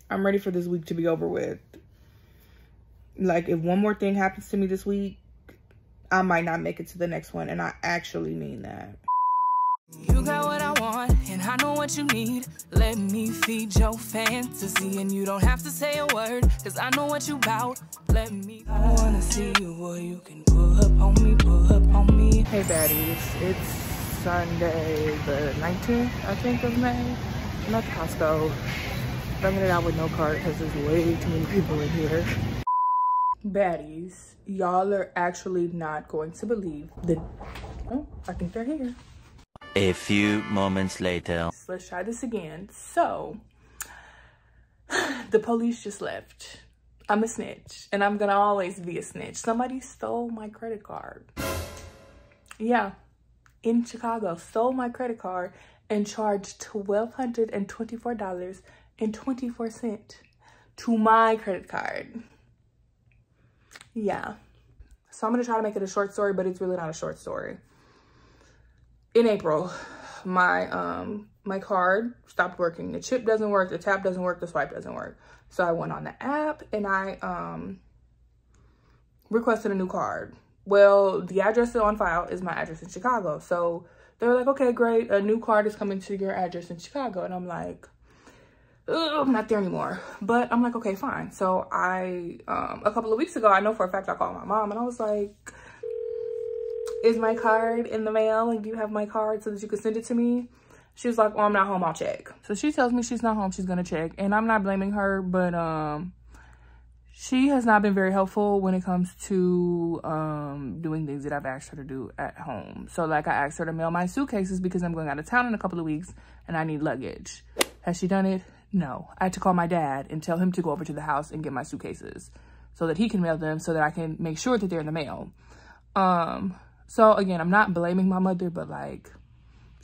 I'm ready for this week to be over with. Like, if one more thing happens to me this week, I might not make it to the next one, and I actually mean that. You got what I want, and I know what you need. Let me feed your fantasy, and you don't have to say a word, cause I know what you bout. Let me, I wanna see you, boy, you can pull up on me, pull up on me. Hey baddies, it's Sunday the 19th, I think, of May. I'm at the Costco, bringing it out with no cart because there's way too many people in here. Baddies, y'all are actually not going to believe the, oh, I think they're here. A few moments later. Let's try this again. So, the police just left. I'm a snitch, and I'm gonna always be a snitch. Somebody stole my credit card. Yeah, in Chicago, stole my credit card and charged $1,224.24 to my credit card. Yeah. So I'm gonna try to make it a short story, but it's really not a short story. In April, my card stopped working. The chip doesn't work, the tap doesn't work, the swipe doesn't work. So I went on the app and I requested a new card. Well, the address on file is my address in Chicago. So they were like, okay, great, a new card is coming to your address in Chicago. And I'm like, I'm not there anymore. But I'm like, okay, fine. So I, a couple of weeks ago, I know for a fact I called my mom and I was like, is my card in the mail? Like, do you have my card so that you could send it to me? She was like, oh, I'm not home, I'll check. So she tells me she's not home, she's gonna check. And I'm not blaming her, but she has not been very helpful when it comes to doing things that I've asked her to do at home. So like, I asked her to mail my suitcases because I'm going out of town in a couple of weeks and I need luggage. Has she done it? No. I had to call my dad and tell him to go over to the house and get my suitcases so that he can mail them so that I can make sure that they're in the mail. So again, I'm not blaming my mother, but like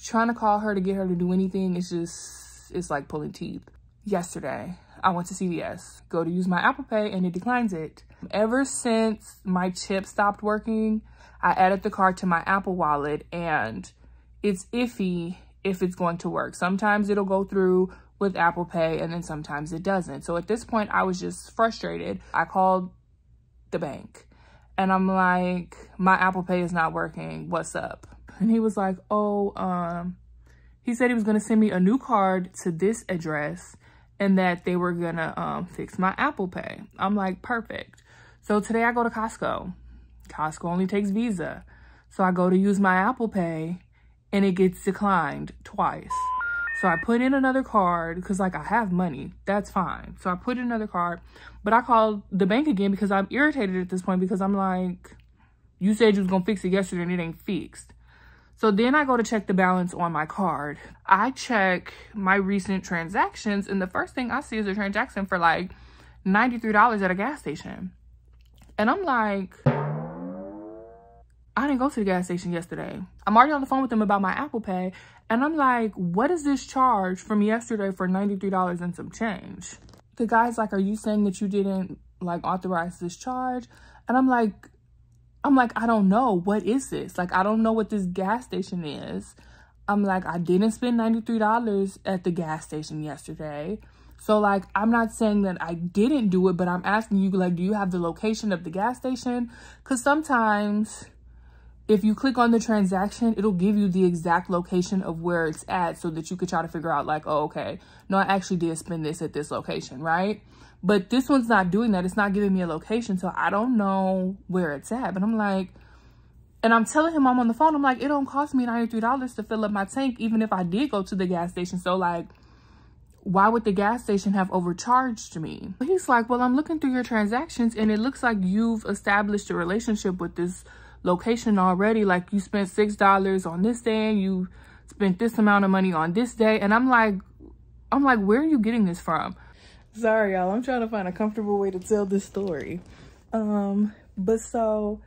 trying to call her to get her to do anything, it's like pulling teeth. Yesterday, I went to CVS, go to use my Apple Pay and it declines it. Ever since my chip stopped working, I added the card to my Apple Wallet and it's iffy if it's going to work. Sometimes it'll go through with Apple Pay and then sometimes it doesn't. So at this point, I was just frustrated. I called the bank. And I'm like, my Apple Pay is not working. What's up? And he was like, oh, he said he was going to send me a new card to this address and that they were going to fix my Apple Pay. I'm like, perfect. So today I go to Costco. Costco only takes Visa. So I go to use my Apple Pay and it gets declined twice. So I put in another card because like I have money, that's fine. So I put in another card, but I called the bank again because I'm irritated at this point because I'm like, you said you was gonna fix it yesterday and it ain't fixed. So then I go to check the balance on my card. I check my recent transactions and the first thing I see is a transaction for like $93 at a gas station. And I'm like, I didn't go to the gas station yesterday. I'm already on the phone with them about my Apple Pay. And I'm like, what is this charge from yesterday for $93 and some change? The guy's like, are you saying that you didn't like authorize this charge? And I'm like, I don't know. What is this? Like, I don't know what this gas station is. I'm like, I didn't spend $93 at the gas station yesterday. So like, I'm not saying that I didn't do it, but I'm asking you, like, do you have the location of the gas station? Because sometimes if you click on the transaction, it'll give you the exact location of where it's at so that you could try to figure out like, oh, okay, no, I actually did spend this at this location, right? But this one's not doing that. It's not giving me a location, so I don't know where it's at. But I'm like, and I'm telling him I'm on the phone, I'm like, it don't cost me $93 to fill up my tank, even if I did go to the gas station. So like, why would the gas station have overcharged me? He's like, well, I'm looking through your transactions and it looks like you've established a relationship with this location already. Like you spent $6 on this day and you spent this amount of money on this day. And I'm like, where are you getting this from? Sorry, y'all. I'm trying to find a comfortable way to tell this story. But so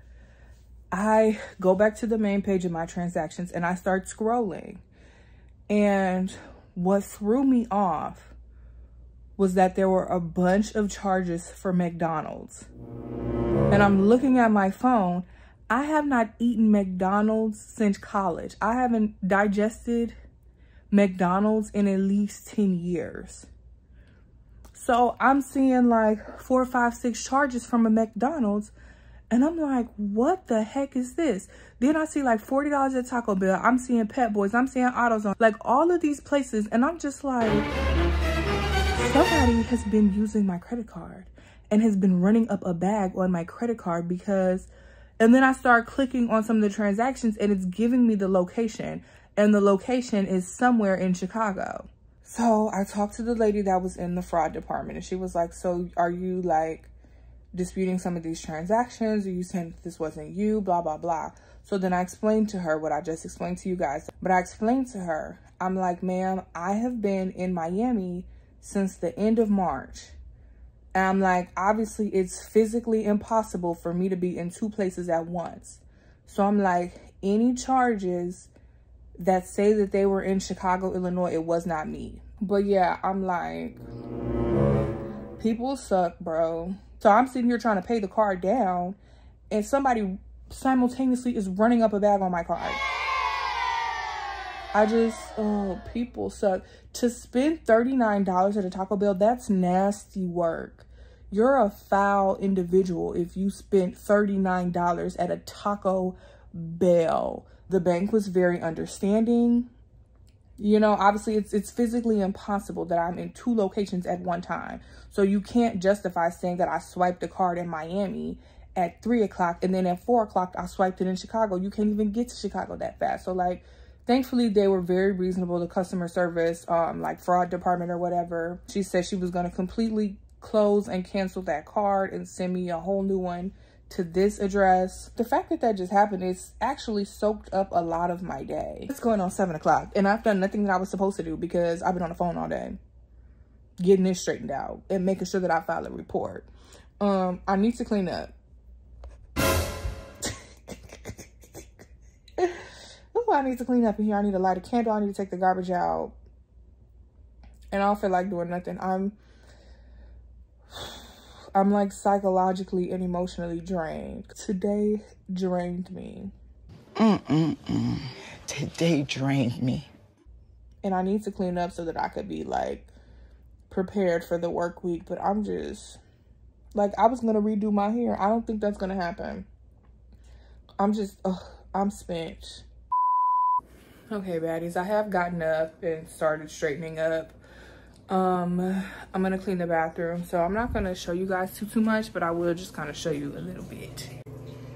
I go back to the main page of my transactions and I start scrolling. And what threw me off was that there were a bunch of charges for McDonald's. And I'm looking at my phone. I have not eaten McDonald's since college. I haven't digested McDonald's in at least 10 years. So I'm seeing like 4, 5, 6 charges from a McDonald's. And I'm like, what the heck is this? Then I see like $40 at Taco Bell. I'm seeing Pet Boys. I'm seeing AutoZone. Like all of these places. And I'm just like, somebody has been using my credit card and has been running up a bag on my credit card because... And then I start clicking on some of the transactions and it's giving me the location. And the location is somewhere in Chicago. So I talked to the lady that was in the fraud department and she was like, so are you like disputing some of these transactions? Are you saying that this wasn't you? Blah, blah, blah. So then I explained to her what I just explained to you guys. But I explained to her, I'm like, ma'am, I have been in Miami since the end of March. And I'm like, obviously it's physically impossible for me to be in 2 places at once. So I'm like, any charges that say that they were in Chicago, Illinois, it was not me. But yeah, I'm like, people suck, bro. So I'm sitting here trying to pay the card down and somebody simultaneously is running up a bag on my card. I just, oh, people suck. To spend $39 at a Taco Bell, that's nasty work. You're a foul individual if you spent $39 at a Taco Bell. The bank was very understanding. You know, obviously it's physically impossible that I'm in 2 locations at one time. So you can't justify saying that I swiped a card in Miami at 3 o'clock and then at 4 o'clock I swiped it in Chicago. You can't even get to Chicago that fast. So like, thankfully they were very reasonable. The customer service, like fraud department or whatever, she said she was going to completely close and cancel that card and send me a whole new one to this address. The fact that that just happened is actually soaked up a lot of my day. It's going on 7 o'clock and I've done nothing that I was supposed to do because I've been on the phone all day getting this straightened out and making sure that I file a report. I need to clean up. Oh, I need to clean up in here. I need to light a candle. I need to take the garbage out. And I don't feel like doing nothing. I'm like psychologically and emotionally drained. Today drained me. Today drained me. And I need to clean up so that I could be like prepared for the work week. But I'm just like, I was gonna redo my hair. I don't think that's gonna happen. I'm just, I'm spent. Okay, baddies, I have gotten up and started straightening up. I'm gonna clean the bathroom, so I'm not gonna show you guys too much, but I will just kind of show you a little bit.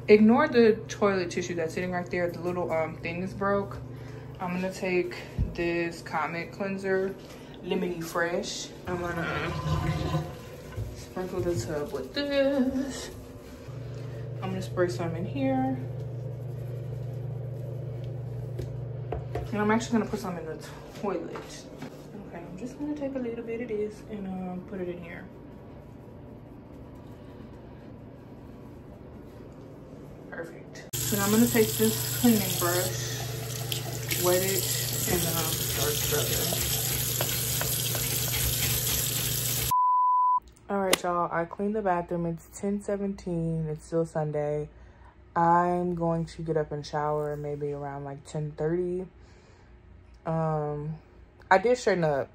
Ignore the toilet tissue that's sitting right there. The little thing is broke. I'm gonna take this Comet cleanser, Lemony Fresh. I'm gonna sprinkle the tub with this. I'm gonna spray some in here. And I'm actually gonna put some in the toilet. Okay, I'm just gonna take a little bit of this and put it in here. Perfect. Then I'm gonna take this cleaning brush, wet it, and start scrubbing. All right, y'all, I cleaned the bathroom. It's 10:17, it's still Sunday. I'm going to get up and shower maybe around like 10:30. I did straighten up.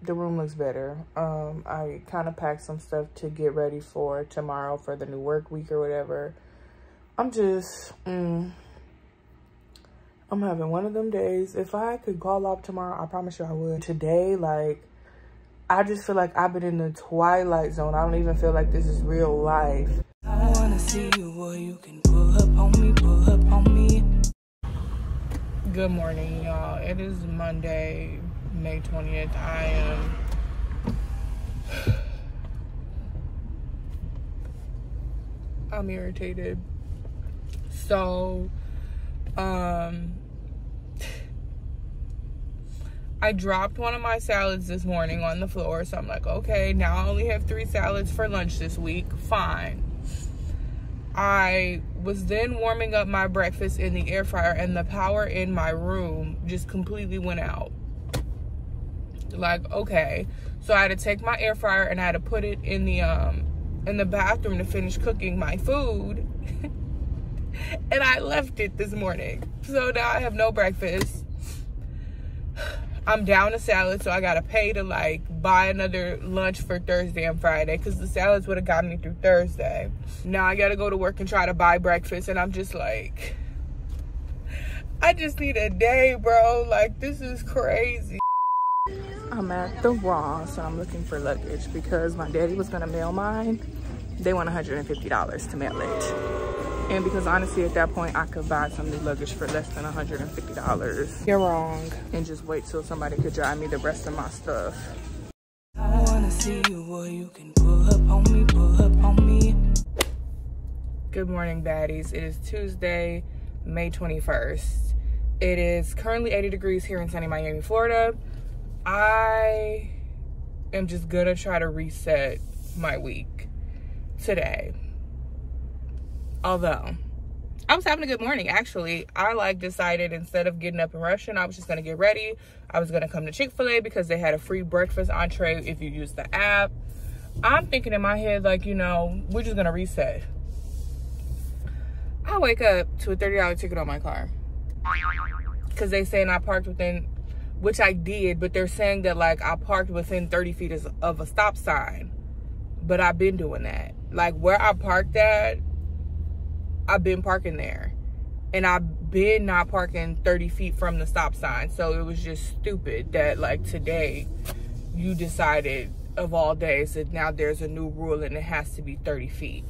The room looks better. I kind of packed some stuff to get ready for tomorrow for the new work week or whatever. I'm just, I'm having one of them days. If I could call off tomorrow, I promise you I would. Today, like, I just feel like I've been in the twilight zone. I don't even feel like this is real life. I wanna see you, boy, you can pull up on me, pull up on me. Good morning, y'all. It is Monday, May 20th. I'm irritated. So, I dropped one of my salads this morning on the floor. So I'm like, okay, now I only have 3 salads for lunch this week. Fine. I was then warming up my breakfast in the air fryer and the power in my room just completely went out. Like, okay. So I had to take my air fryer and I had to put it in the bathroom to finish cooking my food. And I left it this morning. So now I have no breakfast. I'm down a salad, so I gotta pay to like buy another lunch for Thursday and Friday, because the salads would have gotten me through Thursday. Now I gotta go to work and try to buy breakfast, and I'm just like, I just need a day, bro. Like, this is crazy. I'm at the Ross and I'm looking for luggage because my daddy was gonna mail mine. They want $150 to mail it. And because honestly at that point I could buy some new luggage for less than $150. You're wrong. And just wait till somebody could drive me the rest of my stuff. I wanna see you, boy, you can pull up on me, pull up on me. Good morning, baddies. It is Tuesday, May 21st. It is currently 80 degrees here in sunny Miami, Florida. I am just gonna try to reset my week today. Although I was having a good morning, actually. I like decided instead of getting up and rushing, I was just gonna get ready. I was gonna come to Chick-fil-A because they had a free breakfast entree if you use the app. I'm thinking in my head, like, you know, we're just gonna reset. I wake up to a $30 ticket on my car because they saying I parked within, which I did, but they're saying that like I parked within 30 feet of a stop sign. But I've been doing that. Like where I parked at, I've been parking there. And I've been not parking 30 feet from the stop sign. So it was just stupid that like today you decided of all days that now there's a new rule and it has to be 30 feet.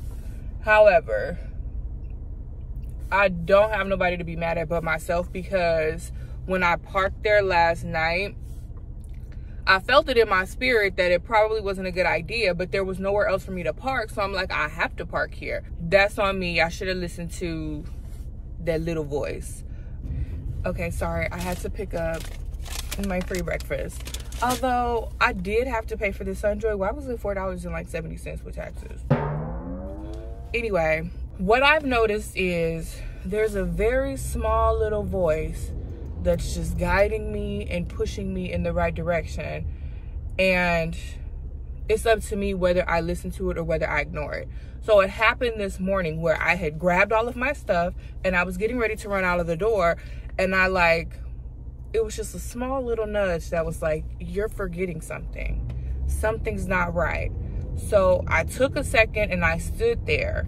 However, I don't have nobody to be mad at but myself, because when I parked there last night, I felt it in my spirit that it probably wasn't a good idea, but there was nowhere else for me to park. So I'm like, I have to park here. That's on me. I should have listened to that little voice. Okay, sorry. I had to pick up my free breakfast. Although I did have to pay for the Sunjoy. Why was it $4.70 with taxes? Anyway, what I've noticed is there's a very small little voice that's just guiding me and pushing me in the right direction. And it's up to me whether I listen to it or whether I ignore it. So it happened this morning where I had grabbed all of my stuff and I was getting ready to run out of the door. And it was just a small little nudge that was like, you're forgetting something. Something's not right. So I took a second and I stood there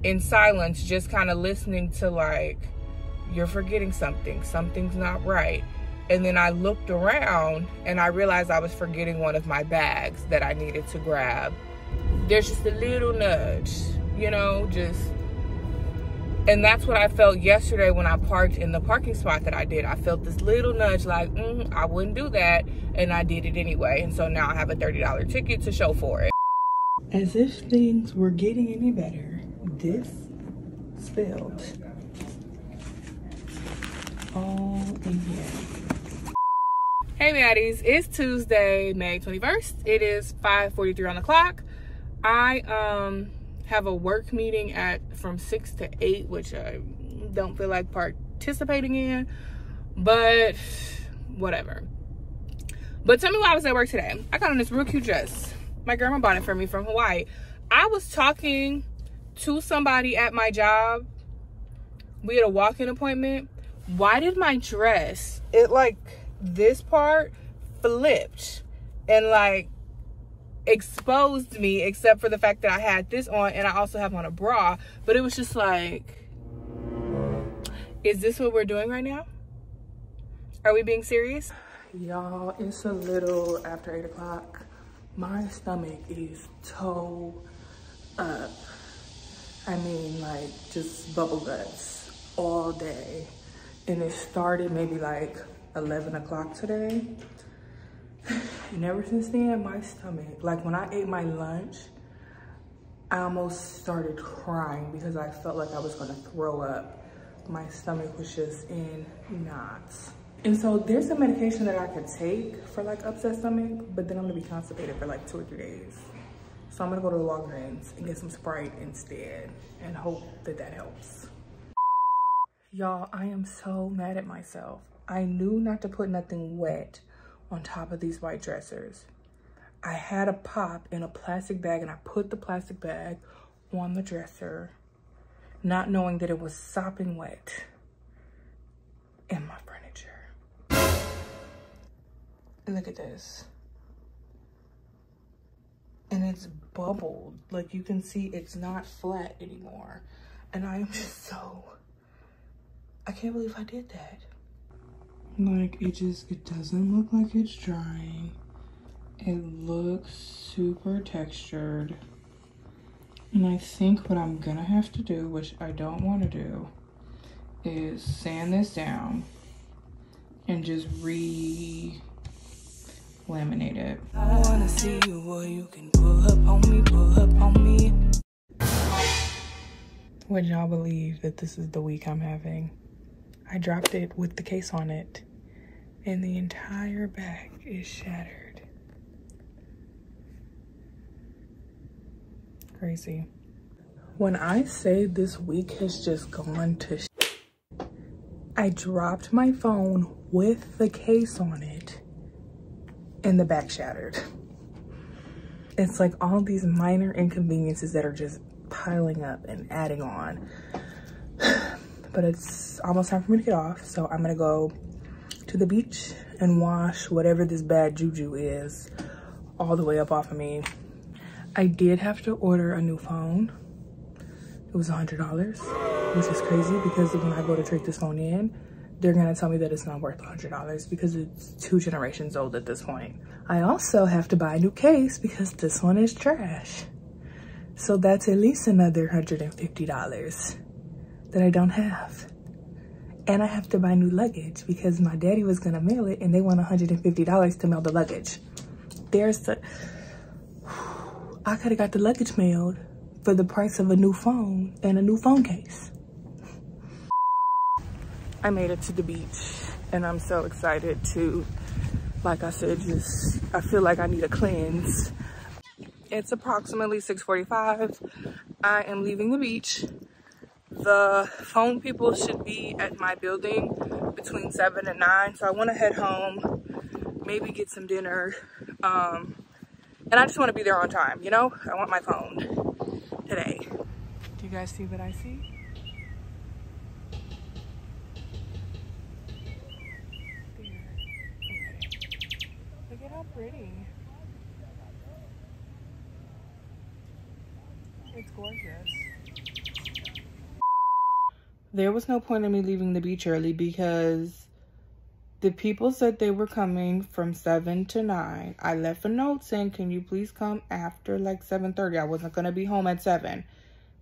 in silence, just kind of listening to like, you're forgetting something. Something's not right. And then I looked around and I realized I was forgetting one of my bags that I needed to grab. There's just a little nudge, you know, and that's what I felt yesterday when I parked in the parking spot that I did. I felt this little nudge like, I wouldn't do that. And I did it anyway. And so now I have a $30 ticket to show for it. As if things were getting any better, this spilled all in here. Hey baddies, it's Tuesday, May 21st. It is 5:43 on the clock. I have a work meeting from 6 to 8, which I don't feel like participating in, but whatever. But tell me why I was at work today. I got on this real cute dress. My grandma bought it for me from Hawaii. I was talking to somebody at my job. We had a walk-in appointment. Why did my dress, this part flipped and like exposed me, except for the fact that I had this on and I also have on a bra. But it was just like, is this what we're doing right now? Are we being serious? Y'all, it's a little after 8 o'clock. My stomach is toe up. I mean, like, just bubble guts all day. And it started maybe like 11 o'clock today. And ever since then, my stomach, like when I ate my lunch, I almost started crying because I felt like I was gonna throw up. My stomach was just in knots. And so there's a medication that I could take for like upset stomach, but then I'm gonna be constipated for like 2 or 3 days. So I'm gonna go to the Walgreens and get some Sprite instead and hope that that helps. Y'all, I am so mad at myself. I knew not to put nothing wet on top of these white dressers. I had a pop in a plastic bag and I put the plastic bag on the dresser, not knowing that it was sopping wet in my furniture. And look at this. And it's bubbled. Like, you can see it's not flat anymore. And I am just so, I can't believe I did that. Like, it doesn't look like it's drying. It looks super textured. And I think what I'm gonna have to do, which I don't want to do, is sand this down and just re-laminate it. I wanna see you, boy, you can pull up on me, pull up on me. Would y'all believe that this is the week I'm having? I dropped it with the case on it, and the entire back is shattered. Crazy. When I say this week has just gone to I dropped my phone with the case on it and the back shattered. It's like all these minor inconveniences that are just piling up and adding on. But it's almost time for me to get off, so I'm gonna go to the beach and wash whatever this bad juju is all the way up off of me. I did have to order a new phone. It was $100, which is crazy because when I go to trade this phone in, they're gonna tell me that it's not worth $100 because it's 2 generations old at this point. I also have to buy a new case because this one is trash. So that's at least another $150 that I don't have. And I have to buy new luggage because my daddy was gonna mail it and they want $150 to mail the luggage. There's the, I could have got the luggage mailed for the price of a new phone and a new phone case. I made it to the beach and I'm so excited to, like I said, I feel like I need a cleanse. It's approximately 6:45. I am leaving the beach. The phone people should be at my building between 7 and 9. So I want to head home, maybe get some dinner. And I just want to be there on time, you know? I want my phone today. Do you guys see what I see? There. Okay. Look at how pretty. It's gorgeous. There was no point in me leaving the beach early because the people said they were coming from 7 to 9. I left a note saying, can you please come after like 7:30? I wasn't going to be home at 7.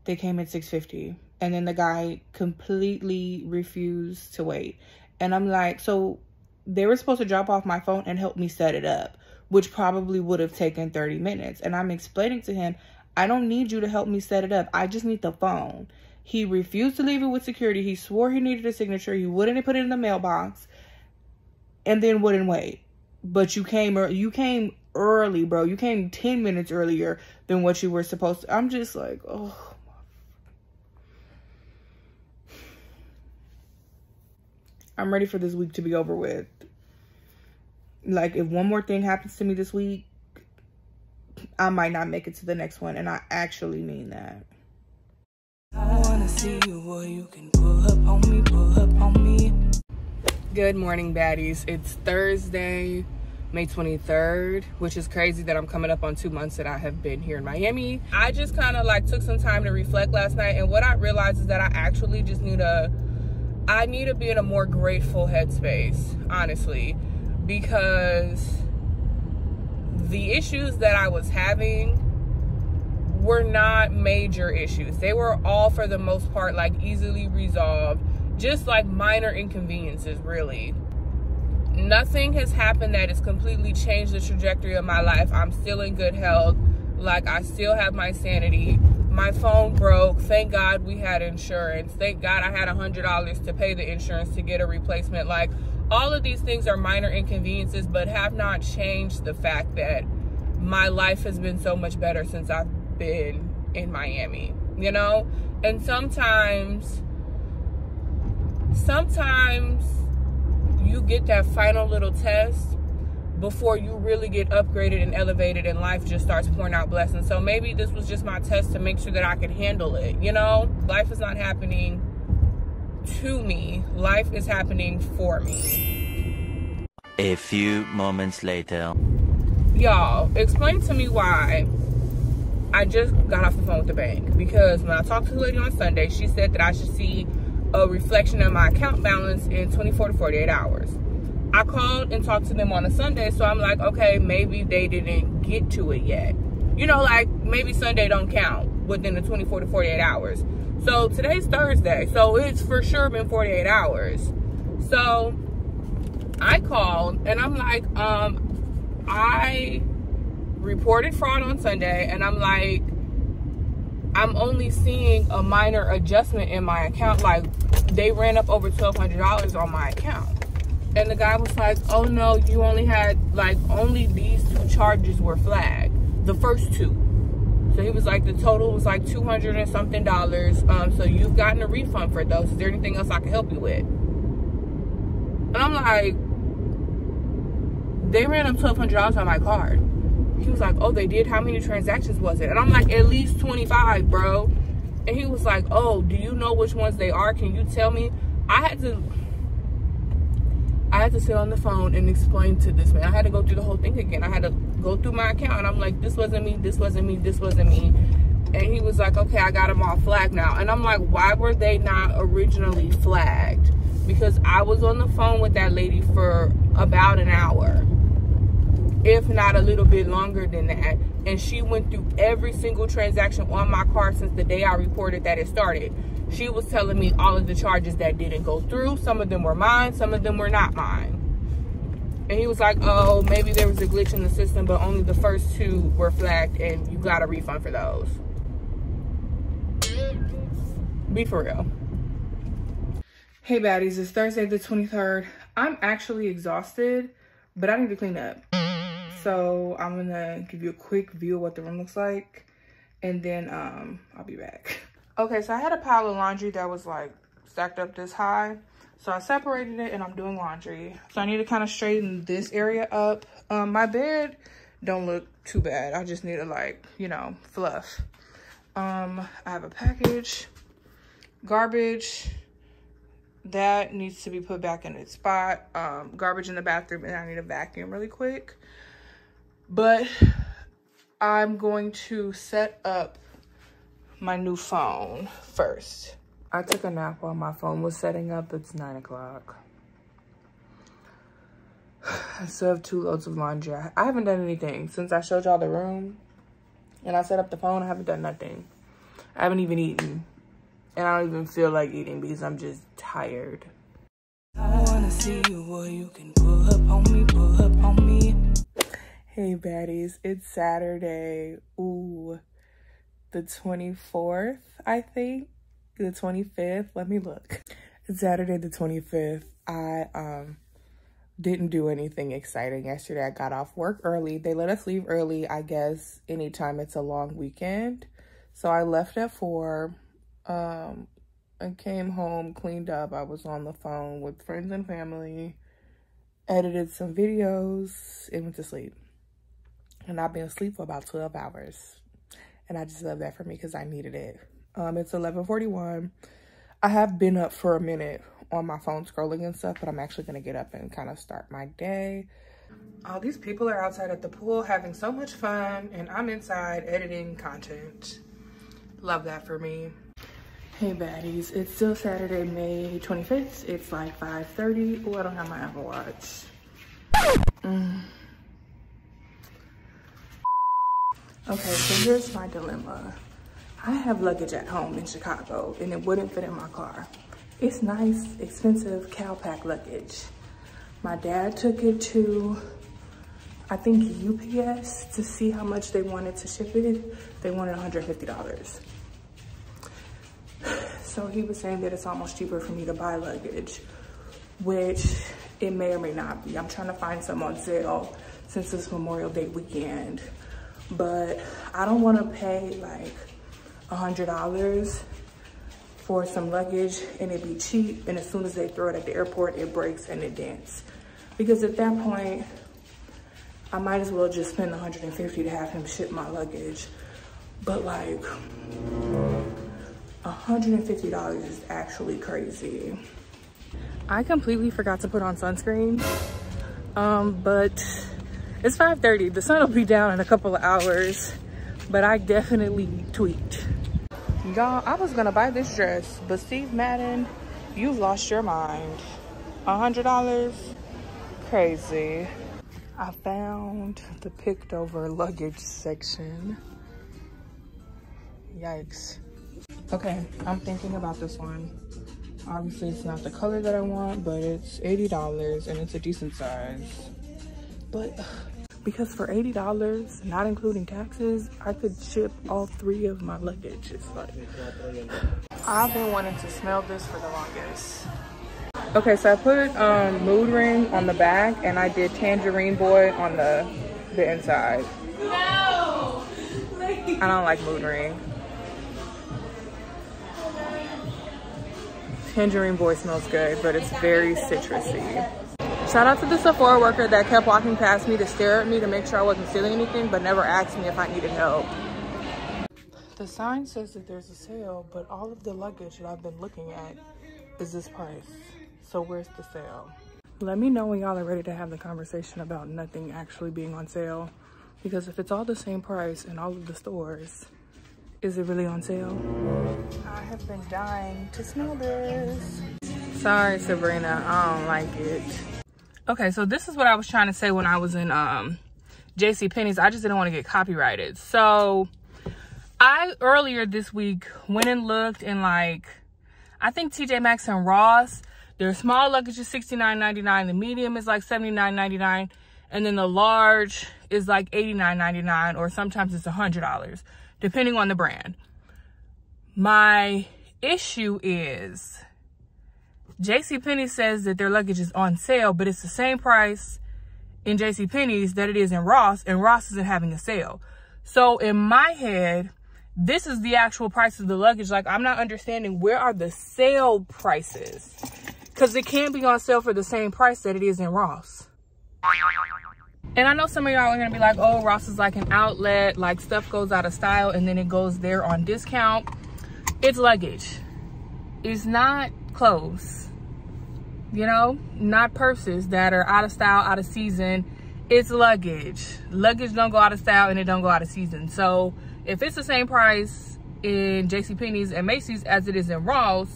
They came at 6:50. And then the guy completely refused to wait. And I'm like, so they were supposed to drop off my phone and help me set it up, which probably would have taken 30 minutes. And I'm explaining to him, I don't need you to help me set it up. I just need the phone. He refused to leave it with security. He swore he needed a signature. He wouldn't put it in the mailbox. And then wouldn't wait. But you came early, bro. You came 10 minutes earlier than what you were supposed to. I'm just like, oh. I'm ready for this week to be over with. Like, if one more thing happens to me this week, I might not make it to the next one. And I actually mean that. I wanna see you, boy, you can pull up on me, pull up on me. Good morning, baddies. It's Thursday, May 23rd, which is crazy that I'm coming up on 2 months that I have been here in Miami. I just kind of like took some time to reflect last night, and what I realized is that I actually just need to be in a more grateful headspace, honestly, because the issues that I was having were not major issues. They were all, for the most part, like easily resolved. Just like minor inconveniences, really. Nothing has happened that has completely changed the trajectory of my life. I'm still in good health. Like, I still have my sanity. My phone broke. Thank God we had insurance. Thank God I had $100 to pay the insurance to get a replacement. Like, all of these things are minor inconveniences, but have not changed the fact that my life has been so much better since I've been in Miami, you know? And sometimes you get that final little test before you really get upgraded and elevated and life just starts pouring out blessings. So maybe this was just my test to make sure that I could handle it, you know? Life is not happening to me. Life is happening for me. A few moments later. Y'all, explain to me why I just got off the phone with the bank. Because when I talked to the lady on Sunday, she said that I should see a reflection of my account balance in 24 to 48 hours. I called and talked to them on a Sunday, so I'm like, okay, maybe they didn't get to it yet. You know, like, maybe Sunday don't count within the 24 to 48 hours. So today's Thursday, so it's for sure been 48 hours. So I called and I'm like, I reported fraud on Sunday, and I'm like, I'm only seeing a minor adjustment in my account. Like, they ran up over $1,200 on my account. And the guy was like, oh no, you only had, like, only these 2 charges were flagged. The first 2. So he was like, the total was like $200 and something. So you've gotten a refund for those. Is there anything else I can help you with? And I'm like, they ran up $1,200 on my card. He was like, oh, they did? How many transactions was it? And I'm like, at least 25, bro. And he was like, oh, do you know which ones they are? Can you tell me? I had to sit on the phone and explain to this man. I had to go through the whole thing again. I had to go through my account, and I'm like, this wasn't me, this wasn't me, this wasn't me. And he was like, okay, I got them all flagged now. And I'm like, why were they not originally flagged? Because I was on the phone with that lady for about an hour, if not a little bit longer than that. And she went through every single transaction on my card since the day I reported that it started. She was telling me all of the charges that didn't go through. Some of them were mine, some of them were not mine. And he was like, oh, maybe there was a glitch in the system, but only the first 2 were flagged, and you got a refund for those. Be for real. Hey baddies, it's Thursday the 23rd. I'm actually exhausted, but I need to clean up. So I'm gonna give you a quick view of what the room looks like, and then I'll be back. Okay, so I had a pile of laundry that was like stacked up this high. So I separated it and I'm doing laundry. So I need to kind of straighten this area up. My bed don't look too bad. I just need to, like, you know, fluff. I have a package, garbage that needs to be put back in its spot. Garbage in the bathroom, and I need to vacuum really quick. But I'm going to set up my new phone first. I took a nap while my phone was setting up. It's 9 o'clock. I still have 2 loads of laundry. I haven't done anything since I showed y'all the room and I set up the phone. I haven't done nothing. I haven't even eaten, and I don't even feel like eating because I'm just tired. I wanna see you, boy, you can pull up on me, pull up on me. Hey baddies, it's Saturday. Ooh, the 24th, I think. The 25th, let me look. It's Saturday the 25th. I didn't do anything exciting yesterday. I got off work early. They let us leave early, I guess, anytime it's a long weekend. So I left at 4. I came home, cleaned up. I was on the phone with friends and family, edited some videos, and went to sleep. And I've been asleep for about 12 hours. And I just love that for me because I needed it. It's 11:41. I have been up for a minute on my phone scrolling and stuff, but I'm actually going to get up and kind of start my day. All these people are outside at the pool having so much fun, and I'm inside editing content. Love that for me. Hey baddies, it's still Saturday, May 25th. It's like 5:30. Oh, I don't have my Apple Watch. Okay, so here's my dilemma. I have luggage at home in Chicago, and it wouldn't fit in my car. It's nice, expensive CalPack luggage. My dad took it to, I think, UPS to see how much they wanted to ship it. They wanted $150. So he was saying that it's almost cheaper for me to buy luggage, which it may or may not be. I'm trying to find some on sale since it's Memorial Day weekend. But I don't want to pay like $100 for some luggage and it be cheap, and as soon as they throw it at the airport, it breaks and it dents. Because at that point, I might as well just spend $150 to have him ship my luggage. But like, $150 is actually crazy. I completely forgot to put on sunscreen. But it's 5:30. The sun will be down in a couple of hours, but I definitely tweaked. Y'all, I was gonna buy this dress, but Steve Madden, you've lost your mind. $100? Crazy. I found the picked over luggage section. Yikes. Okay, I'm thinking about this one. Obviously it's not the color that I want, but it's $80 and it's a decent size. But because for $80, not including taxes, I could ship all 3 of my luggage. It's like, I've been wanting to smell this for the longest. Okay, so I put Mood Ring on the back and I did Tangerine Boy on the inside. No! I don't like Mood Ring. Tangerine Boy smells good, but it's very citrusy. Shout out to the Sephora worker that kept walking past me to stare at me to make sure I wasn't stealing anything, but never asked me if I needed help. The sign says that there's a sale, but all of the luggage that I've been looking at is this price. So where's the sale? Let me know when y'all are ready to have the conversation about nothing actually being on sale. Because if it's all the same price in all of the stores, is it really on sale? I have been dying to smell this. Sorry, Sabrina, I don't like it. Okay, so this is what I was trying to say when I was in JCPenney's. I just didn't want to get copyrighted. So I earlier this week went and looked in, like, I think TJ Maxx and Ross. Their small luggage is $69.99. The medium is like $79.99. And then the large is like $89.99, or sometimes it's $100, depending on the brand. My issue is JCPenney says that their luggage is on sale, but it's the same price in JCPenney's that it is in Ross, and Ross isn't having a sale. So in my head, this is the actual price of the luggage. Like, I'm not understanding, where are the sale prices? Because it can't be on sale for the same price that it is in Ross. And I know some of y'all are gonna be like, oh, Ross is like an outlet, like stuff goes out of style and then it goes there on discount. It's luggage. It's not clothes, you know, not purses that are out of style, out of season. It's luggage. Luggage don't go out of style and it don't go out of season. So if it's the same price in JCPenney's and Macy's as it is in Ross,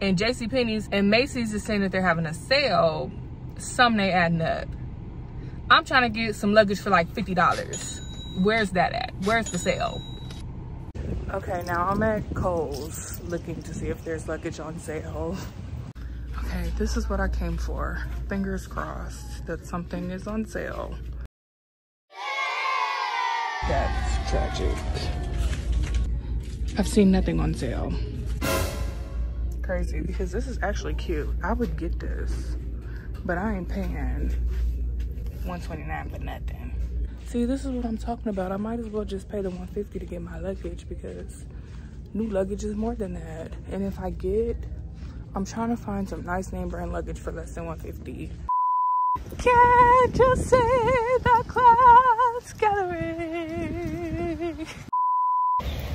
and JCPenney's and Macy's is saying that they're having a sale, something ain't adding up. I'm trying to get some luggage for like $50. Where's that at? Where's the sale? Okay, now I'm at Kohl's looking to see if there's luggage on sale. Okay, this is what I came for. Fingers crossed that something is on sale. That's tragic. I've seen nothing on sale. Crazy, because this is actually cute. I would get this, but I ain't paying $129 for nothing. See, this is what I'm talking about. I might as well just pay the $150 to get my luggage, because new luggage is more than that. And if I get, I'm trying to find some nice name brand luggage for less than $150. Can't you see the clouds gathering?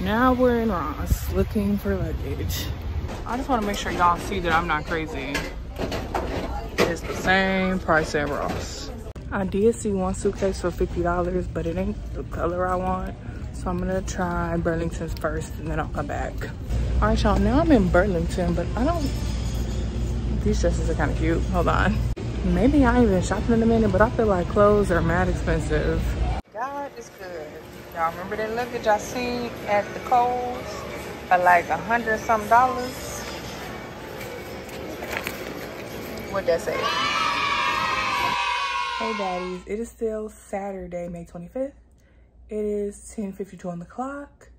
Now we're in Ross looking for luggage. I just want to make sure y'all see that I'm not crazy. It's the same price at Ross. I did see one suitcase for $50, but it ain't the color I want. So I'm gonna try Burlington's first and then I'll come back. All right, y'all, now I'm in Burlington, but these dresses are kind of cute. Hold on. Maybe I ain't been shopping in a minute, but I feel like clothes are mad expensive. God is good. Y'all remember that luggage I seen at the Kohl's for like $100-something? What'd that say? Hey baddies, it is still Saturday, May 25th. It is 10:52 on the clock.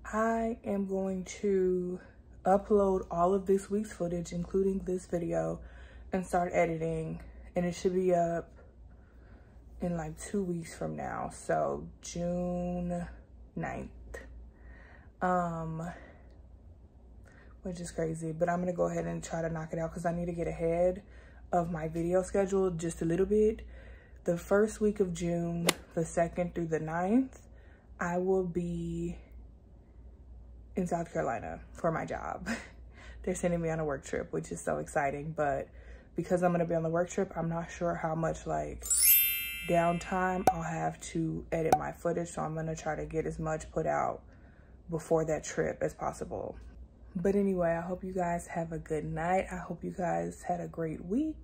I am going to upload all of this week's footage, including this video, and start editing. And it should be up in like 2 weeks from now, so June 9th. Which is crazy, but I'm gonna go ahead and try to knock it out because I need to get ahead of my video schedule just a little bit. The first week of June, the 2nd through the 9th, I will be in South Carolina for my job. They're sending me on a work trip, which is so exciting. But because I'm gonna be on the work trip, I'm not sure how much like downtime I'll have to edit my footage. So I'm gonna try to get as much put out before that trip as possible. But anyway, I hope you guys have a good night. I hope you guys had a great week.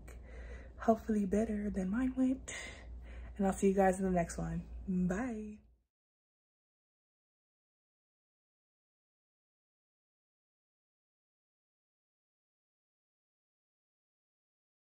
Hopefully better than mine went. And I'll see you guys in the next one. Bye.